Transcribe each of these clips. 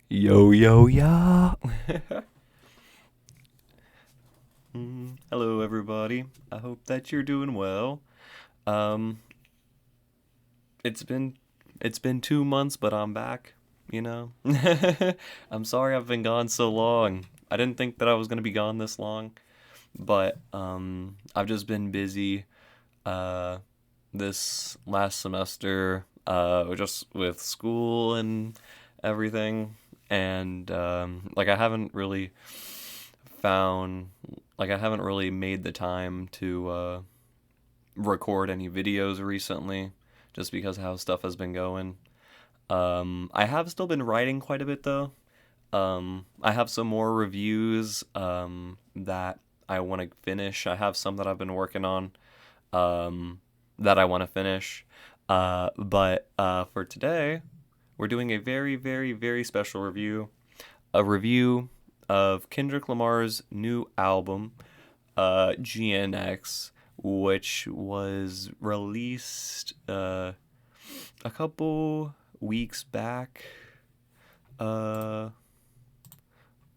Yo, yo, ya. Hello, everybody. I hope that you're doing well. Um, it's been it's been 2 months, but I'm back. You know, I'm sorry I've been gone so long. I didn't think that I was gonna be gone this long, but I've just been busy. Uh, this last semester, just with school and everything, and like found I haven't really made the time to record any videos recently, just because how stuff has been going. I have still been writing quite a bit though. I have some more reviews that I want to finish. I have some that I've been working on that I want to finish. But for today, we're doing a very, very, very special review. A review of Kendrick Lamar's new album, GNX, which was released a couple weeks back. Uh,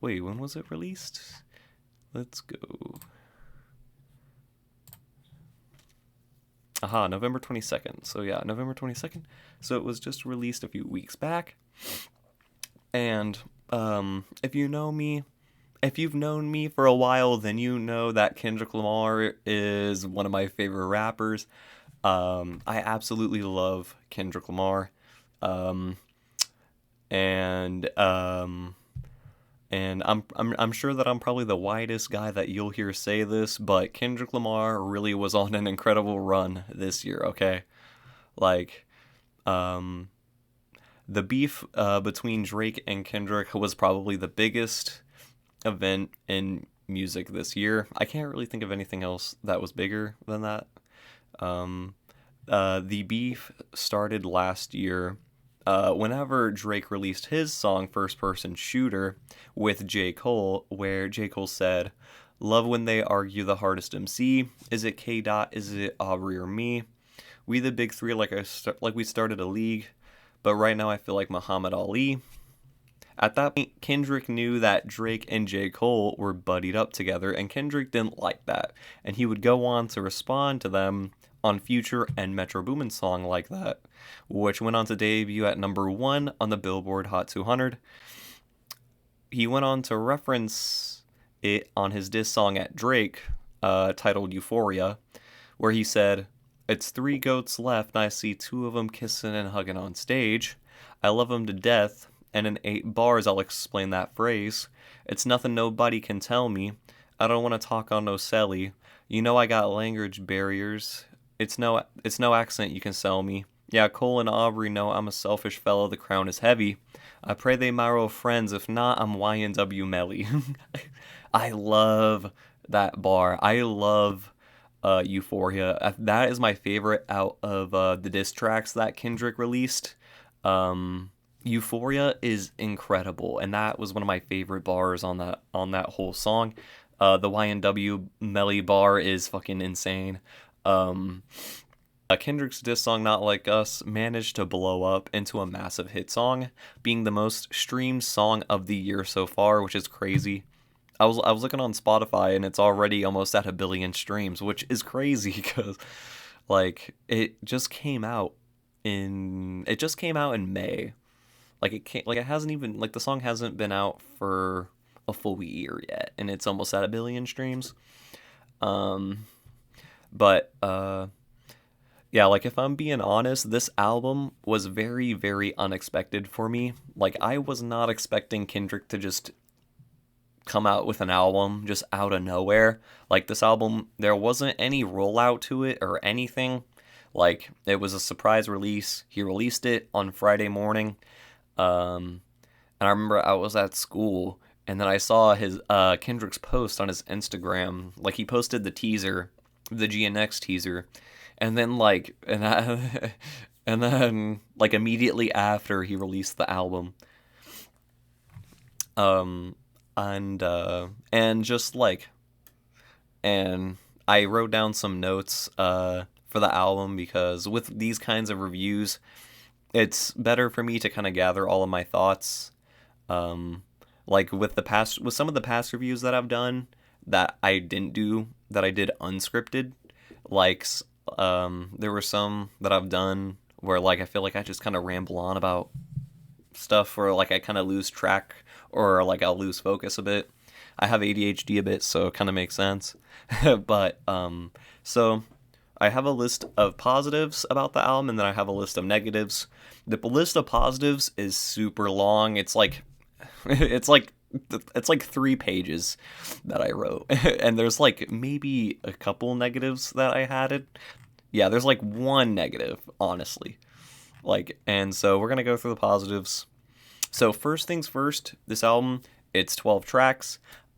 Wait, when was it released? Let's go. Aha, November 22nd. So yeah, November 22nd. So it was just released a few weeks back. And if you know me, if you've known me for a while, then you know that Kendrick Lamar is one of my favorite rappers. I absolutely love Kendrick Lamar. Um, and I'm sure that I'm probably the whitest guy that you'll hear say this, but Kendrick Lamar really was on an incredible run this year, okay? Like, um, the beef between Drake and Kendrick was probably the biggest event in music this year. I can't really think of anything else that was bigger than that. Um, the beef started last year whenever Drake released his song First Person Shooter with J. Cole, where J. Cole said, "Love when they argue the hardest MC. Is it K. Dot? Is it Aubrey or me? We the big three like we started a league, but right now I feel like Muhammad Ali." At that point, Kendrick knew that Drake and J. Cole were buddied up together, and Kendrick didn't like that, and he would go on to respond to them on Future and Metro Boomin's song Like That, which went on to debut at number 1 on the Billboard Hot 200. He went on to reference it on his diss song at Drake, titled Euphoria, where he said, "It's three goats left, and I see two of them kissing and hugging on stage. I love them to death, and in 8 bars I'll explain that phrase. It's nothing nobody can tell me. I don't want to talk on no celly. You know I got language barriers. It's no accent you can sell me. Yeah, Cole and Aubrey know I'm a selfish fellow, the crown is heavy. I pray they marrow friends, if not, I'm YNW Melly." I love that bar. I love Euphoria. That is my favorite out of the diss tracks that Kendrick released. Euphoria is incredible, and that was one of my favorite bars on that whole song. The YNW Melly bar is fucking insane. Um, Kendrick's diss song "Not Like Us" managed to blow up into a massive hit song, being the most streamed song of the year so far, which is crazy. I was looking on Spotify and it's already almost at 1 billion streams, which is crazy because like it just came out in May. It hasn't even like the song hasn't been out for a full year yet, and it's almost at 1 billion streams. Um, but yeah, like if I'm being honest, this album was very, very unexpected for me. Like I was not expecting Kendrick to just come out with an album just out of nowhere. Like this album, there wasn't any rollout to it or anything. Like it was a surprise release. He released it on Friday morning. Um, and I remember I was at school and then I saw his Kendrick's post on his Instagram. Like he posted the teaser, the GNX teaser, and then and then like immediately after he released the album. Um and just like and I wrote down some notes for the album because with these kinds of reviews it's better for me to kind of gather all of my thoughts. Um, like with some of the past reviews that I've done that I didn't do, that I did unscripted. Like, there were some that I've done where like I feel like I just kind of ramble on about stuff, where like I kind of lose track, or like I'll lose focus a bit. I have ADHD a bit, so it kind of makes sense. But so I have a list of positives about the album, and then I have a list of negatives. The list of positives is super long. It's like it's like it's like 3 pages that I wrote, and there's like maybe a couple negatives that I had. Yeah, there's like one negative, honestly. Like, and so we're gonna go through the positives. So first things first, this album, it's 12 tracks.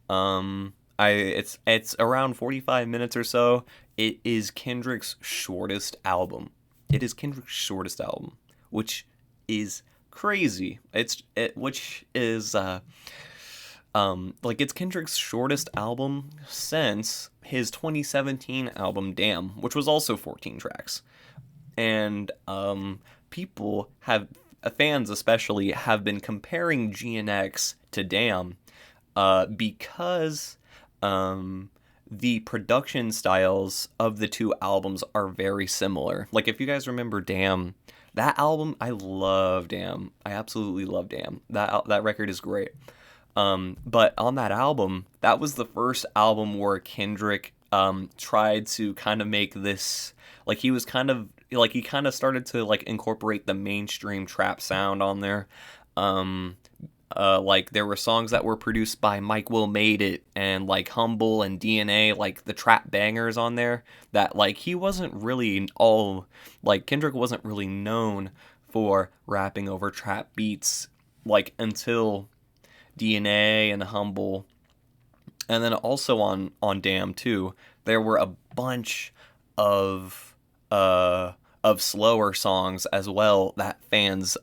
It's around 45 minutes or so. It is Kendrick's shortest album. It is Kendrick's shortest album, which is crazy. Which is like it's Kendrick's shortest album since his 2017 album Damn, which was also 14 tracks. And people have fans especially have been comparing GNX to Damn, because the production styles of the two albums are very similar. Like, if you guys remember Damn, that album, I love Damn. I absolutely love Damn. That record is great. But on that album, that was the first album where Kendrick tried to kind of make this, like, he kind of started to like incorporate the mainstream trap sound on there. Like, there were songs that were produced by Mike Will Made It and like Humble and DNA, like the trap bangers on there, that like he wasn't really all, like Kendrick wasn't really known for rapping over trap beats like until DNA and Humble. And then also on Damn too, there were a bunch of slower songs as well that fans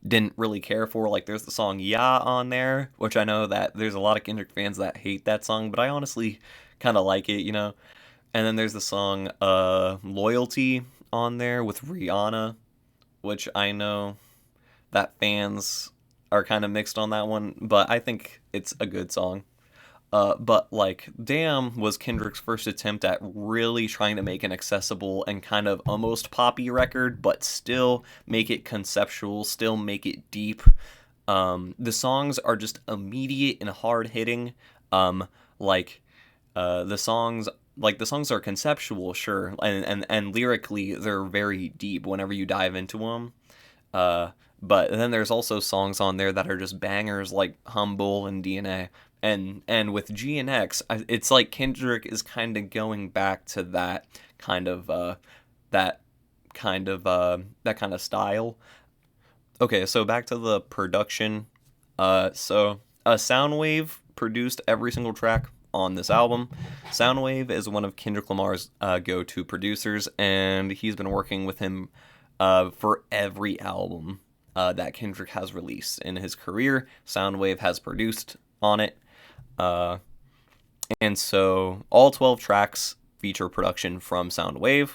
didn't really care for. Like, there's the song "Yeah" on there, which I know that there's a lot of Kendrick fans that hate that song, but I honestly kind of like it, you know. And then there's the song "Loyalty" on there with Rihanna, which I know that fans are kind of mixed on that one, but I think it's a good song. But like, Damn was Kendrick's first attempt at really trying to make an accessible and kind of almost poppy record, but still make it conceptual, still make it deep. The songs are just immediate and hard hitting. Like, the songs. Like, the songs are conceptual, sure, and lyrically they're very deep whenever you dive into them. But then there's also songs on there that are just bangers, like Humble and DNA. And with GNX, it's like Kendrick is kind of going back to that kind of that that kind of style. Okay, so back to the production. Soundwave produced every single track on this album. Soundwave is one of Kendrick Lamar's go-to producers, and he's been working with him for every album that Kendrick has released in his career. Soundwave has produced on it. And so all 12 tracks feature production from Soundwave.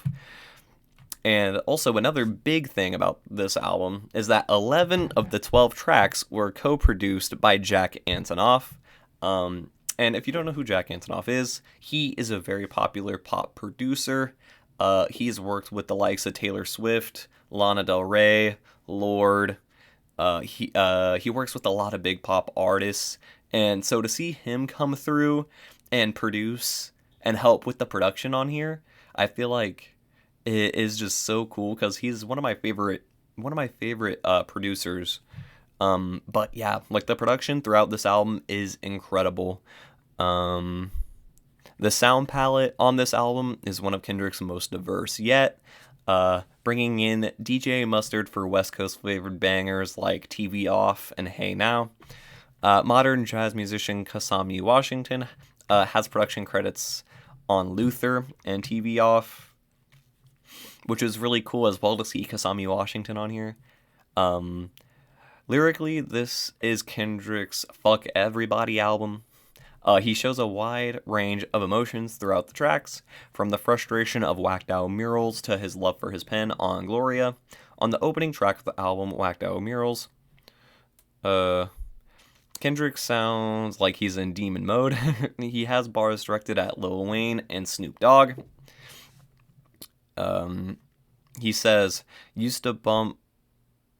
And also, another big thing about this album is that 11 of the 12 tracks were co-produced by Jack Antonoff. And if you don't know who Jack Antonoff is, he is a very popular pop producer. He's worked with the likes of Taylor Swift, Lana Del Rey, Lorde. He works with a lot of big pop artists. And so to see him come through and produce and help with the production on here, I feel like it is just so cool, because he's one of my favorite producers. But yeah, like, the production throughout this album is incredible. The sound palette on this album is one of Kendrick's most diverse yet, bringing in DJ Mustard for West Coast flavored bangers like TV Off and Hey Now. Modern jazz musician Kasami Washington has production credits on Luther and TV Off, which is really cool as well to see Kasami Washington on here. Lyrically, this is Kendrick's Fuck Everybody album. He shows a wide range of emotions throughout the tracks, from the frustration of whacked out murals to his love for his pen on Gloria. On the opening track of the album, Whacked Out Murals, Kendrick sounds like he's in demon mode. He has bars directed at Lil Wayne and Snoop Dogg. He says, used to bump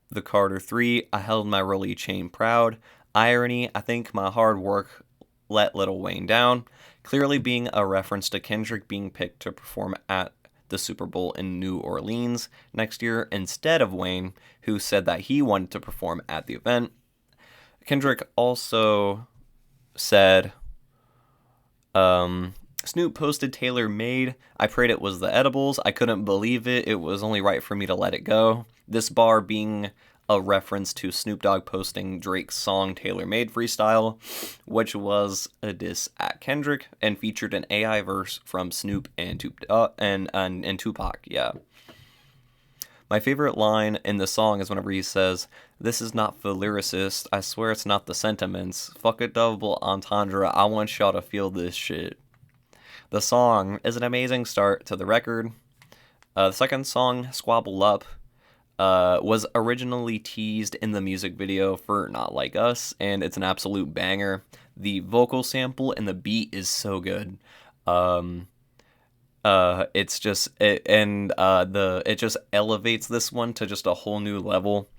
the Carter 3, I held my Rollie chain proud. Irony, I think my hard work let Lil Wayne down. Clearly being a reference to Kendrick being picked to perform at the Super Bowl in New Orleans next year instead of Wayne, who said that he wanted to perform at the event. Kendrick also said, Snoop posted Taylor Made. I prayed it was the edibles. I couldn't believe it. It was only right for me to let it go. This bar being a reference to Snoop Dogg posting Drake's song Taylor Made Freestyle, which was a diss at Kendrick and featured an AI verse from Snoop and Tupac. Yeah. My favorite line in the song is whenever he says, this is not for lyricists, I swear it's not the sentiments. Fuck a double entendre, I want y'all to feel this shit. The song is an amazing start to the record. The second song, Squabble Up, was originally teased in the music video for Not Like Us, and it's an absolute banger. The vocal sample and the beat is so good. It's just it just elevates this one to just a whole new level.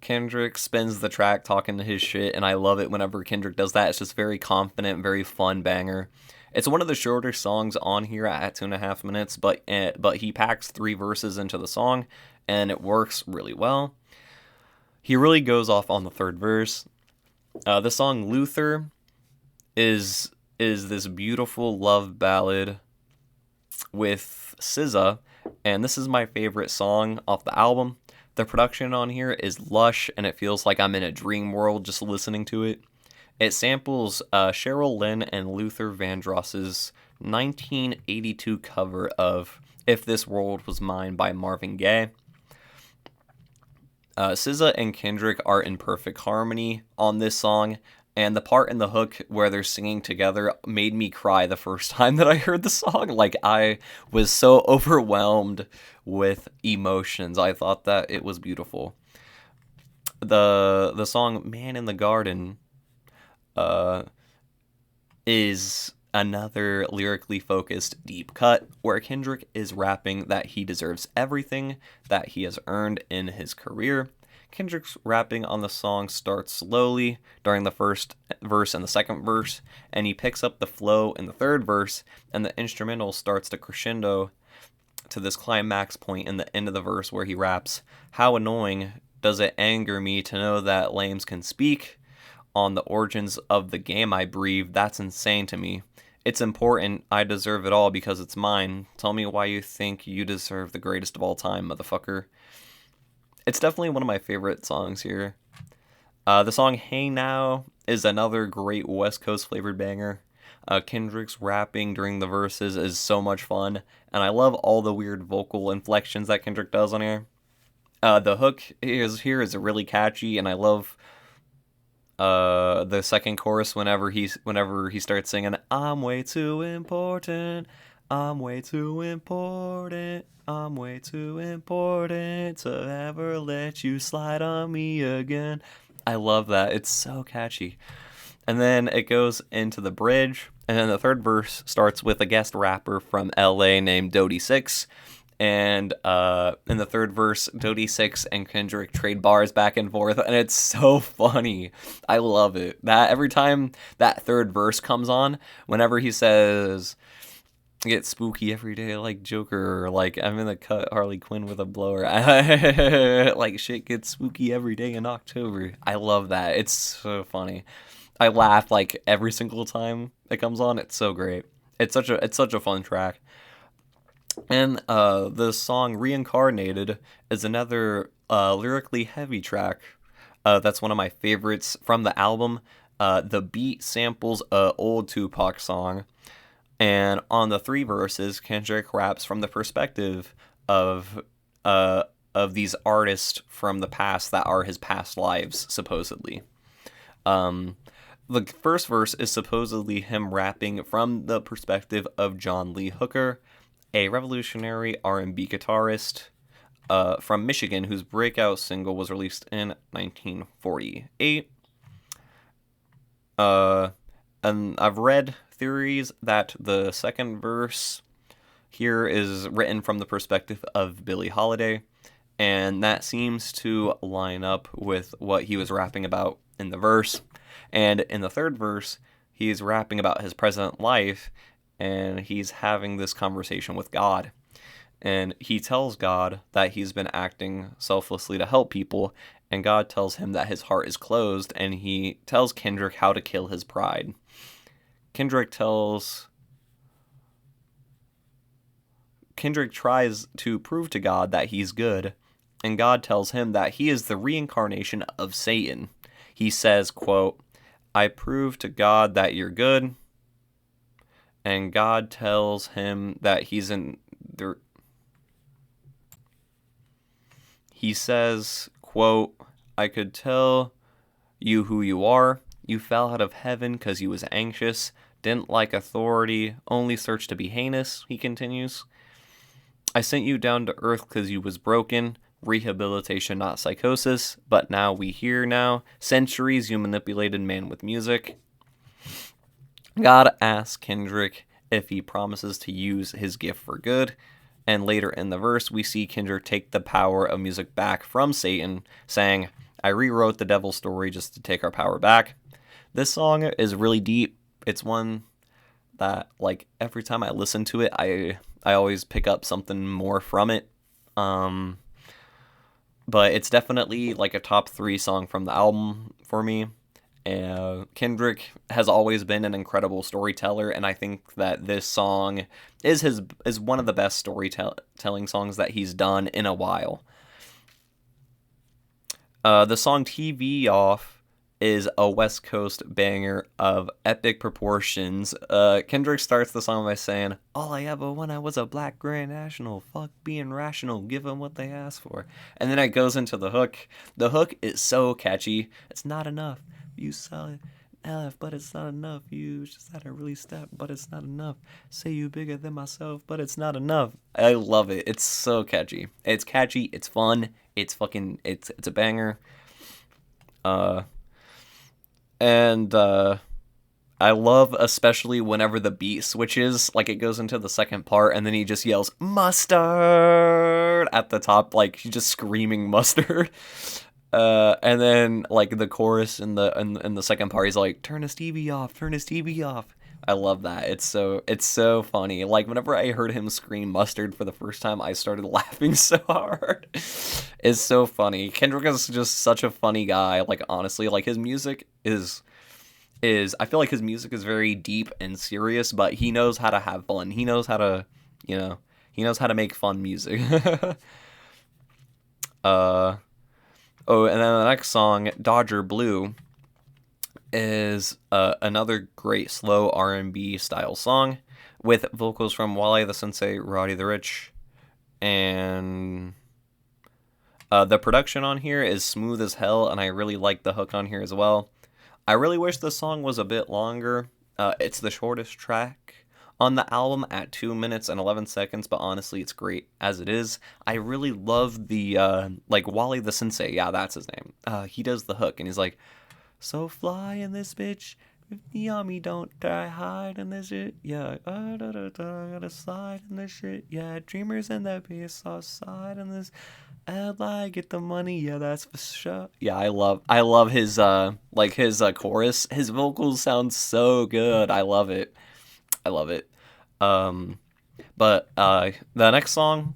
Kendrick spins the track talking his shit, and I love it whenever Kendrick does that. It's just very confident, very fun banger. It's one of the shorter songs on here at 2.5 minutes, but he packs 3 verses into the song, and it works really well. He really goes off on the third verse. The song Luther is this beautiful love ballad with SZA, and this is my favorite song off the album. The production on here is lush, and it feels like I'm in a dream world just listening to it. It samples Cheryl Lynn and Luther Vandross's 1982 cover of If This World Was Mine by Marvin Gaye. SZA and Kendrick are in perfect harmony on this song, and the part in the hook where they're singing together made me cry the first time that I heard the song. Like, I was so overwhelmed with emotions. I thought that it was beautiful. The song Man in the Garden is another lyrically focused deep cut where Kendrick is rapping that he deserves everything that he has earned in his career. Kendrick's rapping on the song starts slowly during the first verse and the second verse, and he picks up the flow in the third verse, and the instrumental starts to crescendo to this climax point in the end of the verse where he raps, how annoying does it anger me to know that lames can speak on the origins of the game I breathe. That's insane to me. It's important. I deserve it all because it's mine. Tell me why you think you deserve the greatest of all time, motherfucker. It's definitely one of my favorite songs here. The song Hey Now is another great West Coast flavored banger. Kendrick's rapping during the verses is so much fun, and I love all the weird vocal inflections that Kendrick does on here. The hook is really catchy, and I love the second chorus whenever he starts singing, I'm way too important, I'm way too important, I'm way too important to ever let you slide on me again. I love that. It's so catchy. And then it goes into the bridge, and then the third verse starts with a guest rapper from LA named Dodie Six. And in the third verse, Dodie Six and Kendrick trade bars back and forth, and it's so funny. I love it. That every time that third verse comes on, whenever he says, "Get spooky every day like Joker," or like I'm in the cut Harley Quinn with a blower, like shit gets spooky every day in October. I love that. It's so funny. I laugh like every single time it comes on. It's so great. It's such a fun track. And the song Reincarnated is another lyrically heavy track. That's one of my favorites from the album. The beat samples an old Tupac song. And on the 3 verses, Kendrick raps from the perspective of these artists from the past that are his past lives, supposedly. The first verse is supposedly him rapping from the perspective of John Lee Hooker, a revolutionary R&B guitarist from Michigan, whose breakout single was released in 1948. And I've read theories that the second verse here is written from the perspective of Billie Holiday, and that seems to line up with what he was rapping about in the verse. And in the third verse, he's rapping about his present life, and he's having this conversation with God. And he tells God that he's been acting selflessly to help people, and God tells him that his heart is closed, and he tells Kendrick how to kill his pride. Kendrick tries to prove to God that he's good, and God tells him that he is the reincarnation of Satan. He says, quote, "I prove to God that you're good," and God tells him that he says, quote, "I could tell you who you are. You fell out of heaven because you was anxious, didn't like authority, only searched to be heinous," he continues. "I sent you down to earth because you was broken. Rehabilitation, not psychosis. But now we here now. Centuries you manipulated man with music." God asks Kendrick if he promises to use his gift for good. And later in the verse, we see Kendrick take the power of music back from Satan, saying, "I rewrote the devil's story just to take our power back." This song is really deep. It's one that, like, every time I listen to it, I always pick up something more from it. But it's definitely like a top 3 song from the album for me. Kendrick has always been an incredible storyteller, and I think that this song is one of the best storytelling songs that he's done in a while. The song "TV Off" is a West Coast banger of epic proportions. Kendrick starts the song by saying, "All I ever wanted was a black Grand National. Fuck being rational, give them what they ask for." And then it goes into the hook. The hook is so catchy. "It's not enough. You saw it F, but it's not enough. You just had to really step, but it's not enough. Say you bigger than myself, but it's not enough." I love it. It's so catchy. It's catchy. It's fun. It's a banger. And I love especially whenever the beat switches, like it goes into the second part, and then he just yells "mustard" at the top, like he's just screaming mustard. And then like the chorus in the second part, he's like, "Turn his TV off, turn his TV off." I love that. It's so funny. Like whenever I heard him scream "mustard" for the first time, I started laughing so hard. It's so funny. Kendrick is just such a funny guy. Like honestly, like his music is I feel like his music is very deep and serious, but he knows how to have fun. He knows how to, he knows how to make fun music. Oh, and then the next song, "Dodger Blue," is another great slow R&B style song with vocals from Wale the Sensei, Roddy the Rich, and the production on here is smooth as hell, and I really like the hook on here as well. I really wish the song was a bit longer. It's the shortest track on the album at 2 minutes and 11 seconds, but honestly, it's great as it is. I really love the, like, Wale the Sensei, yeah, that's his name. He does the hook, and he's like, "So fly in this bitch, with the army, don't die, hide in this shit, yeah, gotta slide in this shit, yeah, dreamers in that piece, side in this, I get the money, yeah, that's for sure." Yeah, I love his, his chorus. His vocals sound so good. I love it. But the next song,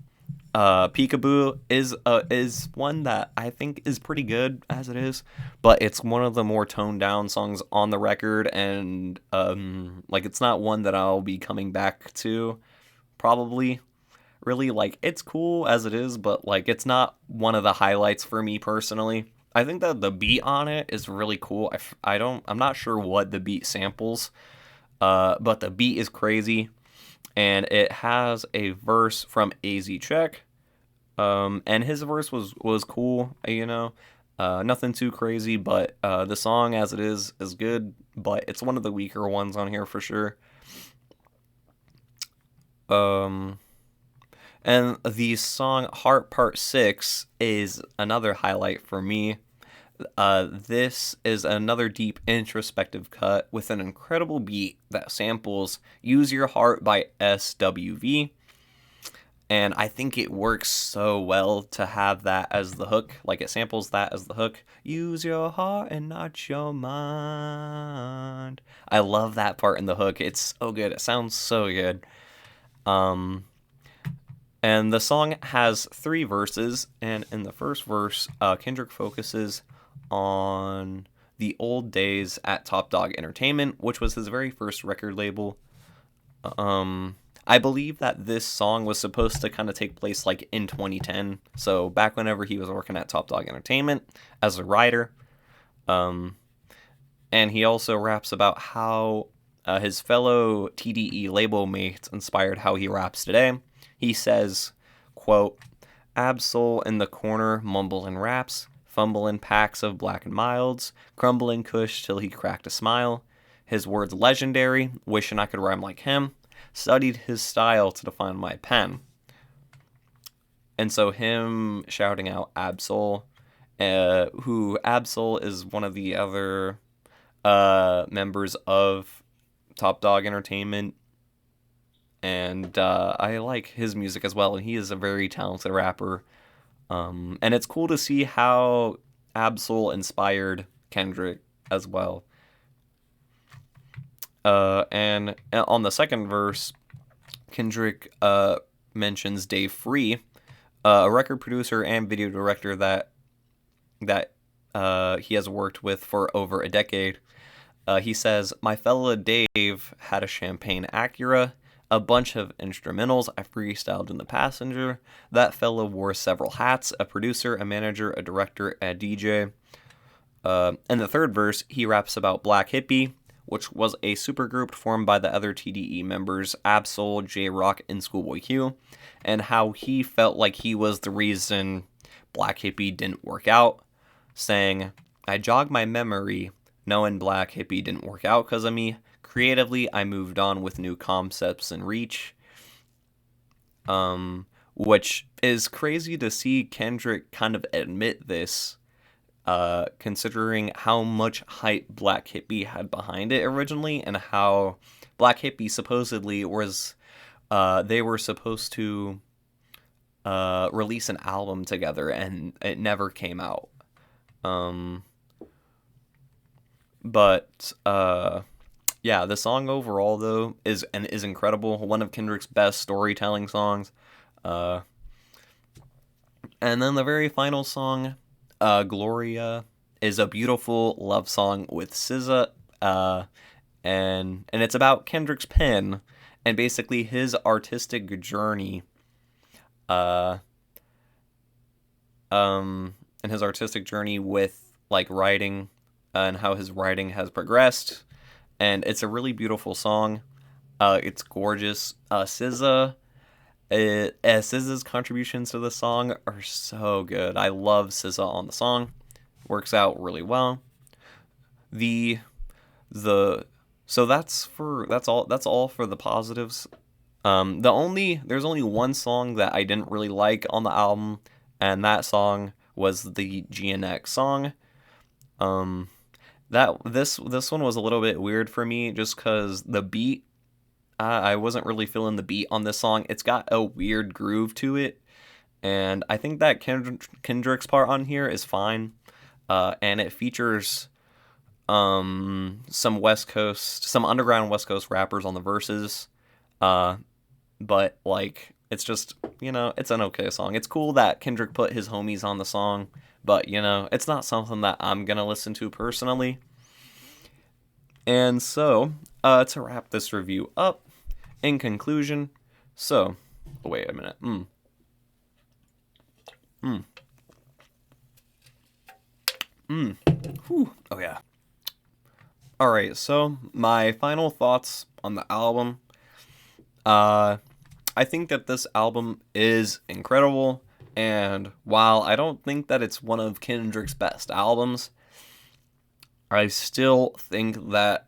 "Peekaboo," is one that I think is pretty good as it is, but it's one of the more toned down songs on the record, and like it's not one that I'll be coming back to, probably. Really, like, it's cool as it is, but like it's not one of the highlights for me personally. I think that the beat on it is really cool. I'm not sure what the beat samples, but the beat is crazy, and it has a verse from AZ Check, and his verse was cool, nothing too crazy, but the song as it is good, but it's one of the weaker ones on here for sure. And And the song Heart Part 6 is another highlight for me. This is another deep introspective cut with an incredible beat that samples Use Your Heart by SWV. And I think it works so well to have that as the hook. Like, it samples that as the hook. Use your heart and not your mind. I love that part in the hook. It's so good. It sounds so good. And the song has 3 verses. And in the first verse, Kendrick focuses on the old days at Top Dog Entertainment, which was his very first record label. I believe that this song was supposed to kind of take place like in 2010, so back whenever he was working at Top Dog Entertainment as a writer. And he also raps about how his fellow TDE label mates inspired how he raps today. He says, quote, Ab-Soul in the corner mumbling raps, fumbling packs of black and milds, crumbling kush till he cracked a smile. His words legendary, wishing I could rhyme like him. Studied his style to define my pen. And so him shouting out Ab-Soul, who Ab-Soul is one of the other members of Top Dog Entertainment. And I like his music as well, and he is a very talented rapper. And it's cool to see how Ab-Soul inspired Kendrick as well. And on the second verse, Kendrick mentions Dave Free, a record producer and video director that he has worked with for over a decade. He says, my fella Dave had a champagne Acura, a bunch of instrumentals I freestyled in the passenger. That fella wore several hats, a producer, a manager, a director, a DJ. In the third verse, he raps about Black Hippie, which was a supergroup formed by the other TDE members, Ab-Soul, J-Rock, and Schoolboy Q, and how he felt like he was the reason Black Hippie didn't work out, saying, I jog my memory, knowing Black Hippie didn't work out because of me. Creatively, I moved on with new concepts and reach, which is crazy to see Kendrick kind of admit this, considering how much hype Black Hippie had behind it originally, and how Black Hippie supposedly was, they were supposed to release an album together, and it never came out. Yeah, the song overall though is incredible. One of Kendrick's best storytelling songs. And then the very final song, Gloria, is a beautiful love song with SZA, and it's about Kendrick's pen and basically his artistic journey, and his artistic journey with like writing, and how his writing has progressed. And it's a really beautiful song. It's gorgeous. SZA's contributions to the song are so good. I love SZA on the song. Works out really well. So that's all for the positives. There's only one song that I didn't really like on the album, and that song was the GNX song. This one was a little bit weird for me just because the beat, I wasn't really feeling the beat on this song. It's got a weird groove to it, and I think that Kendrick's part on here is fine, and it features some underground West Coast rappers on the verses, but like it's just, it's an okay song. It's cool that Kendrick put his homies on the song, but it's not something that I'm gonna listen to personally. And so, to wrap this review up, in conclusion, wait a minute. Whew. Oh yeah. Alright, so my final thoughts on the album. I think that this album is incredible, and while I don't think that it's one of Kendrick's best albums, I still think that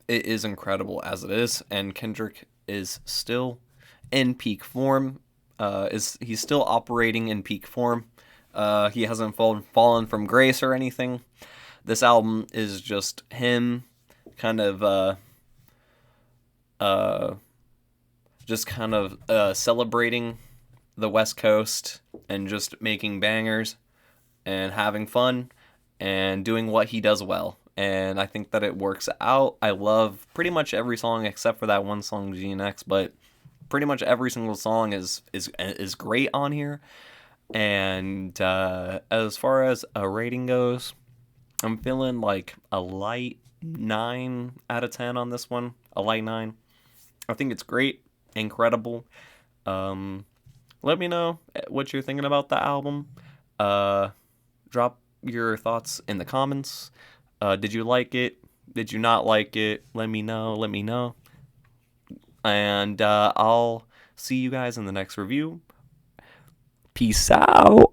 it is incredible as it is, and Kendrick is still in peak form. He's still operating in peak form. He hasn't fallen from grace or anything. This album is just him kind of just kind of celebrating the West Coast and just making bangers and having fun and doing what he does well. And I think that it works out. I love pretty much every song except for that one song, GNX, but pretty much every single song is great on here. And as far as a rating goes, I'm feeling like a light 9 out of 10 on this one. A light 9. I think it's great, incredible. Let me know what you're thinking about the album. Drop your thoughts in the comments. Did you like it? Did you not like it? Let me know. And I'll see you guys in the next review. Peace out.